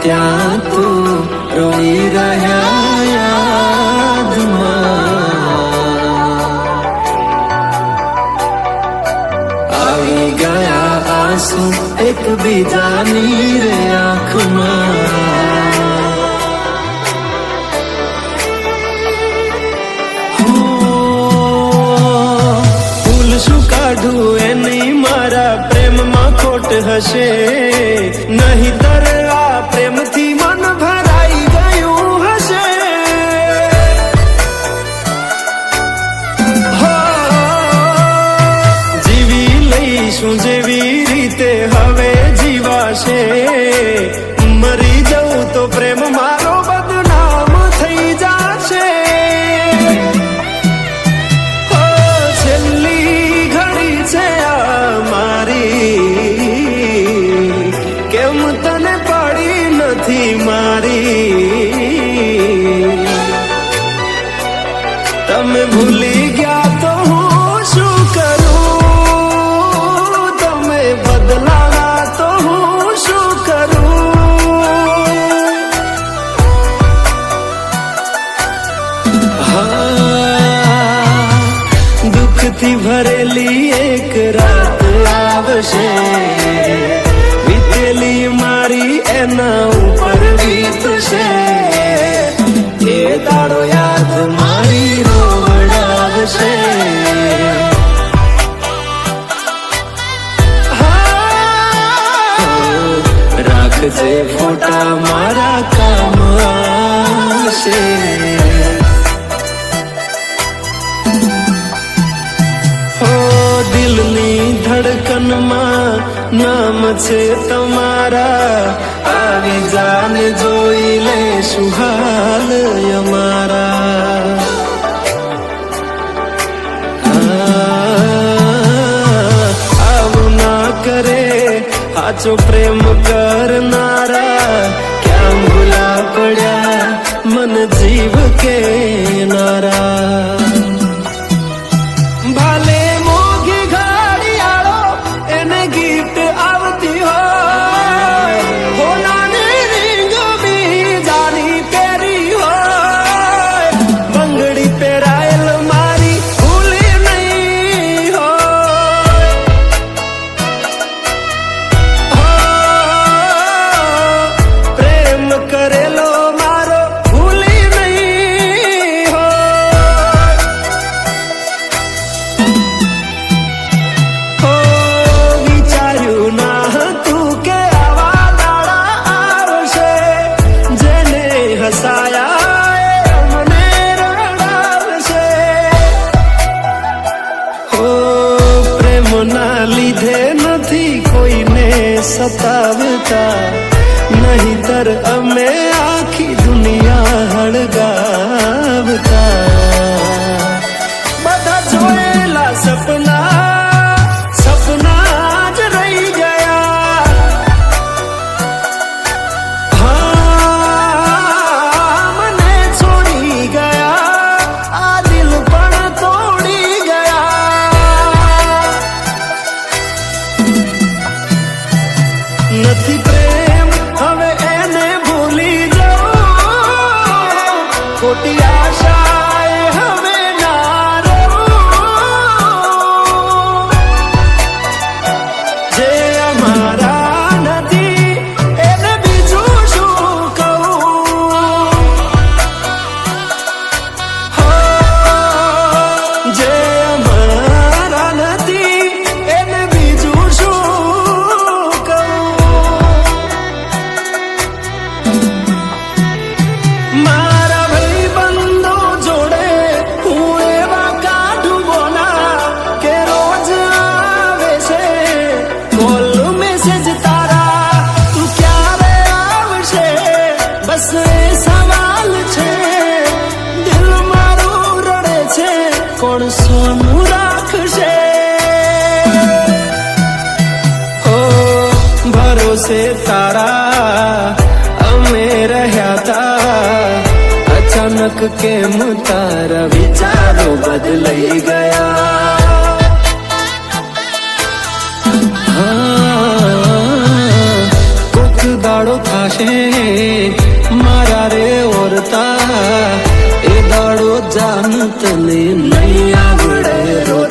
ત્યાં તું રોઈ રહ્યા યાદમાં આવી ગયા આંસુ એકબીજાની રે આંખમાં ફૂલ શું કાઢું એની મારા પ્રેમમાં ખોટ હશે નહીતર આ પ્રેમથી મન ભરાઈ ગયું હશે જીવી લઈશું જેવી રીતે હવે જીવાશે મરી જવું તો પ્રેમ મારો બદનામ થઈ જાશે છેલ્લી ઘડી છે આ મારી કેમ તને પડી નથી મારી તમે ભૂલી ગયા તો હું શું કરું તમે બદલાવા તો હું શું કરું દુઃખથી ભરેલી એક રાત આવશે વીતેલી મારી એના ઉપર વીતશે એ દાડો યાદ મારી રોવડાવશે રાખજે ફોટા મારા કામ આવશે દિલની ધડકનમાં નામ છે તમારા આવી જાને જોઈ લે સુહાલ અમારા આવું ના કરે સાચો પ્રેમ કરનારા ક્યાં ભૂલા પડ્યા મન જીવ કે નારા ના લીધે નથી કોઈને સતાવતા નહીતર અમે આખી દુનિયા હળગાવતા બધા જોયેલા સપના જ રહી ગયા મને છોડી ગયા આ દિલ પણ તોડી નથી પ્રેમ હવે એને ભૂલી જાઓ ખોટી આશાએ હવે ના રહું જે અમારા નથી એને બીજું શું કહું જે અમારા નથી એને બીજું શું મારા ભાઈબંધો જોડે હું એવા કાઢું બોના કે રોજ આવે છે કોલ મેસેજ તારા તું ક્યારે આવશે બસ એ સવાલ છે દિલ મારું રડે છે કોણ સોનું રાખશે ભરોસે તારા અમે રહ્યા તા અચાનક કેમ તારા વિચારો બદલાઈ ગયા કોક દાડો થાશે મારા રે ઓરતા, એ દાડો જાન તને નહીં આવડે રોતા.